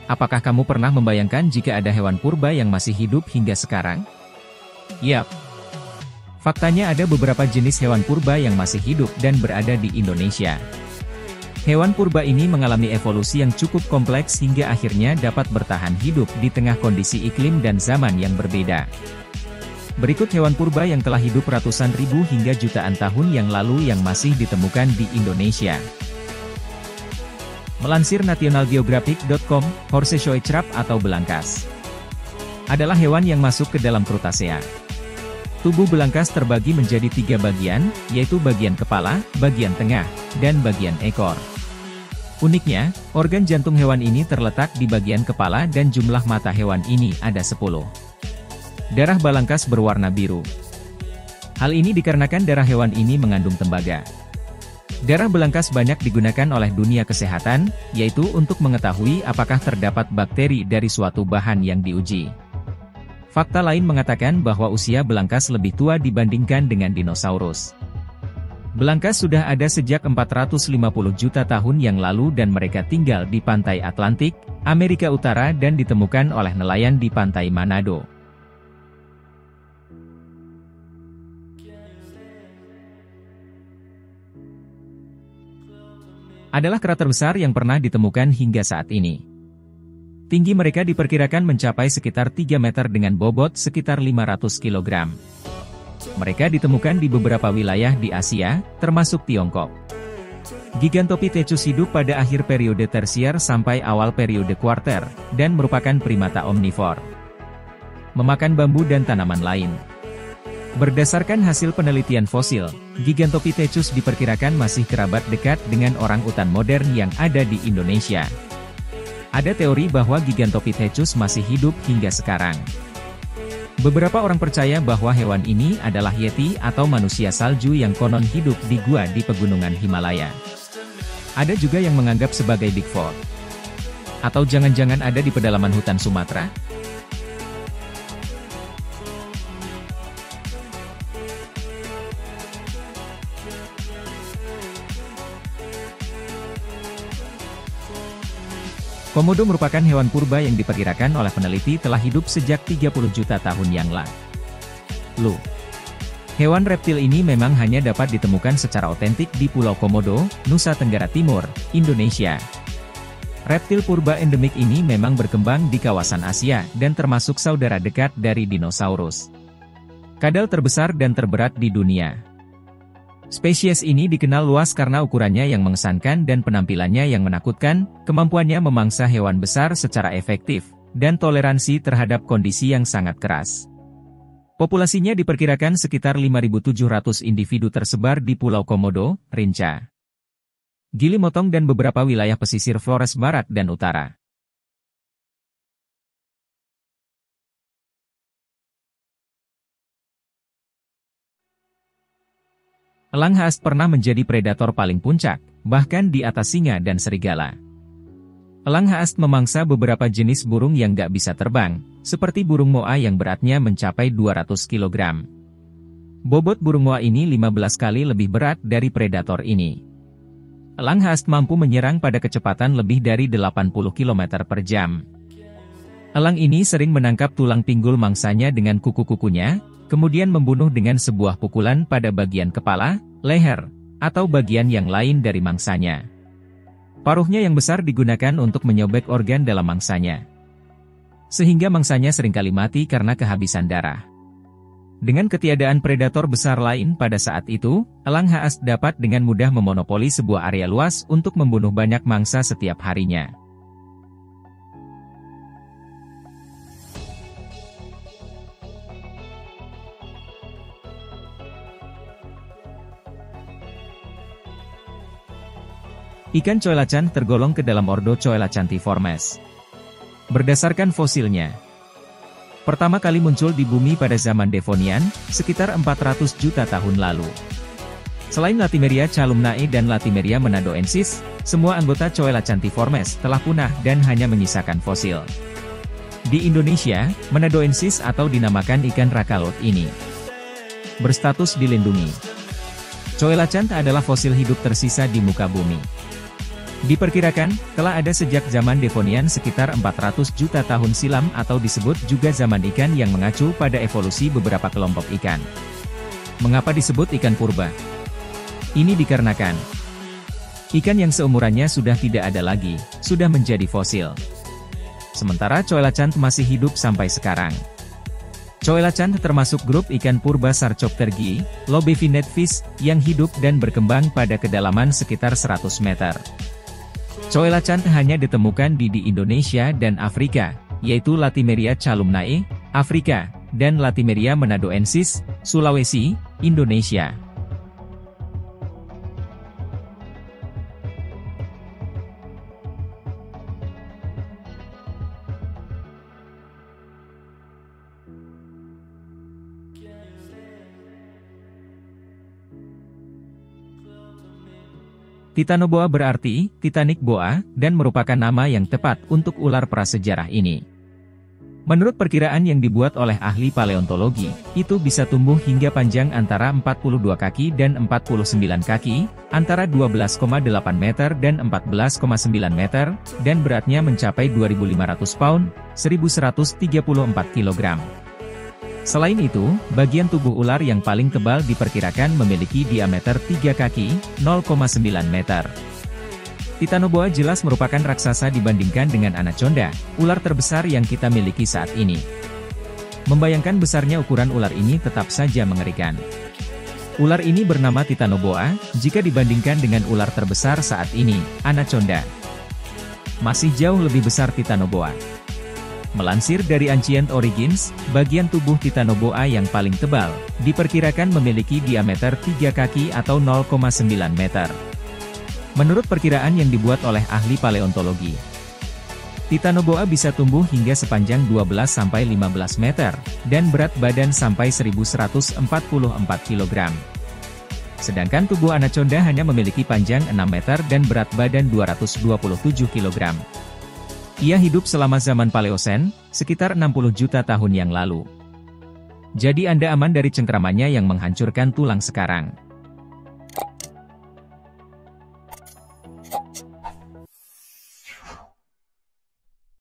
Apakah kamu pernah membayangkan jika ada hewan purba yang masih hidup hingga sekarang? Yap. Faktanya ada beberapa jenis hewan purba yang masih hidup dan berada di Indonesia. Hewan purba ini mengalami evolusi yang cukup kompleks hingga akhirnya dapat bertahan hidup di tengah kondisi iklim dan zaman yang berbeda. Berikut hewan purba yang telah hidup ratusan ribu hingga jutaan tahun yang lalu yang masih ditemukan di Indonesia. Melansir nationalgeographic.com, Horseshoe atau belangkas adalah hewan yang masuk ke dalam Crustacea. Tubuh belangkas terbagi menjadi 3 bagian, yaitu bagian kepala, bagian tengah, dan bagian ekor. Uniknya, organ jantung hewan ini terletak di bagian kepala dan jumlah mata hewan ini ada 10. Darah belangkas berwarna biru. Hal ini dikarenakan darah hewan ini mengandung tembaga. Darah belangkas banyak digunakan oleh dunia kesehatan, yaitu untuk mengetahui apakah terdapat bakteri dari suatu bahan yang diuji. Fakta lain mengatakan bahwa usia belangkas lebih tua dibandingkan dengan dinosaurus. Belangkas sudah ada sejak 450 juta tahun yang lalu dan mereka tinggal di pantai Atlantik, Amerika Utara dan ditemukan oleh nelayan di pantai Manado. Adalah kera terbesar yang pernah ditemukan hingga saat ini. Tinggi mereka diperkirakan mencapai sekitar 3 meter dengan bobot sekitar 500 kg. Mereka ditemukan di beberapa wilayah di Asia, termasuk Tiongkok. Gigantopithecus hidup pada akhir periode tersier sampai awal periode kuarter, dan merupakan primata omnivor. Memakan bambu dan tanaman lain. Berdasarkan hasil penelitian fosil, Gigantopithecus diperkirakan masih kerabat dekat dengan orang utan modern yang ada di Indonesia. Ada teori bahwa Gigantopithecus masih hidup hingga sekarang. Beberapa orang percaya bahwa hewan ini adalah Yeti atau manusia salju yang konon hidup di gua di pegunungan Himalaya. Ada juga yang menganggap sebagai Bigfoot. Atau jangan-jangan ada di pedalaman hutan Sumatera? Komodo merupakan hewan purba yang diperkirakan oleh peneliti telah hidup sejak 30 juta tahun yang lalu. Hewan reptil ini memang hanya dapat ditemukan secara otentik di Pulau Komodo, Nusa Tenggara Timur, Indonesia. Reptil purba endemik ini memang berkembang di kawasan Asia dan termasuk saudara dekat dari dinosaurus. Kadal terbesar dan terberat di dunia. Spesies ini dikenal luas karena ukurannya yang mengesankan dan penampilannya yang menakutkan, kemampuannya memangsa hewan besar secara efektif, dan toleransi terhadap kondisi yang sangat keras. Populasinya diperkirakan sekitar 5.700 individu tersebar di Pulau Komodo, Rinca, Gili Motong dan beberapa wilayah pesisir Flores Barat dan Utara. Elang haast pernah menjadi predator paling puncak, bahkan di atas singa dan serigala. Elang haast memangsa beberapa jenis burung yang gak bisa terbang, seperti burung moa yang beratnya mencapai 200 kg. Bobot burung moa ini 15 kali lebih berat dari predator ini. Elang haast mampu menyerang pada kecepatan lebih dari 80 km per jam. Elang ini sering menangkap tulang pinggul mangsanya dengan kuku-kukunya, kemudian membunuh dengan sebuah pukulan pada bagian kepala, leher, atau bagian yang lain dari mangsanya. Paruhnya yang besar digunakan untuk menyobek organ dalam mangsanya. Sehingga mangsanya seringkali mati karena kehabisan darah. Dengan ketiadaan predator besar lain pada saat itu, elang haast dapat dengan mudah memonopoli sebuah area luas untuk membunuh banyak mangsa setiap harinya. Ikan coelacan tergolong ke dalam ordo Coelacantiformes. Berdasarkan fosilnya, pertama kali muncul di bumi pada zaman Devonian, sekitar 400 juta tahun lalu. Selain Latimeria calumnae dan Latimeria menadoensis, semua anggota Coelacantiformes telah punah dan hanya menyisakan fosil. Di Indonesia, menadoensis atau dinamakan ikan raka laut ini berstatus dilindungi. Coelacanth adalah fosil hidup tersisa di muka bumi. Diperkirakan, telah ada sejak zaman Devonian sekitar 400 juta tahun silam atau disebut juga zaman ikan yang mengacu pada evolusi beberapa kelompok ikan. Mengapa disebut ikan purba? Ini dikarenakan ikan yang seumurannya sudah tidak ada lagi, sudah menjadi fosil. Sementara coelacanth masih hidup sampai sekarang. Coelacanth termasuk grup ikan purba Sarcopterygii, lobefinid fish, yang hidup dan berkembang pada kedalaman sekitar 100 meter. Coelacanth hanya ditemukan di Indonesia dan Afrika, yaitu Latimeria calumnae, Afrika, dan Latimeria menadoensis, Sulawesi, Indonesia. Titanoboa berarti Titanic boa, dan merupakan nama yang tepat untuk ular prasejarah ini. Menurut perkiraan yang dibuat oleh ahli paleontologi, itu bisa tumbuh hingga panjang antara 42 kaki dan 49 kaki, antara 12,8 meter dan 14,9 meter, dan beratnya mencapai 2.500 pound, 1.134 kg. Selain itu, bagian tubuh ular yang paling tebal diperkirakan memiliki diameter 3 kaki, 0,9 meter. Titanoboa jelas merupakan raksasa dibandingkan dengan anaconda, ular terbesar yang kita miliki saat ini. Membayangkan besarnya ukuran ular ini tetap saja mengerikan. Ular ini bernama Titanoboa, jika dibandingkan dengan ular terbesar saat ini, anaconda. Masih jauh lebih besar Titanoboa. Melansir dari Ancient Origins, bagian tubuh Titanoboa yang paling tebal, diperkirakan memiliki diameter 3 kaki atau 0,9 meter. Menurut perkiraan yang dibuat oleh ahli paleontologi, Titanoboa bisa tumbuh hingga sepanjang 12-15 meter, dan berat badan sampai 1.144 kg. Sedangkan tubuh anaconda hanya memiliki panjang 6 meter dan berat badan 227 kg. Ia hidup selama zaman Paleosen, sekitar 60 juta tahun yang lalu. Jadi Anda aman dari cengkramannya yang menghancurkan tulang sekarang.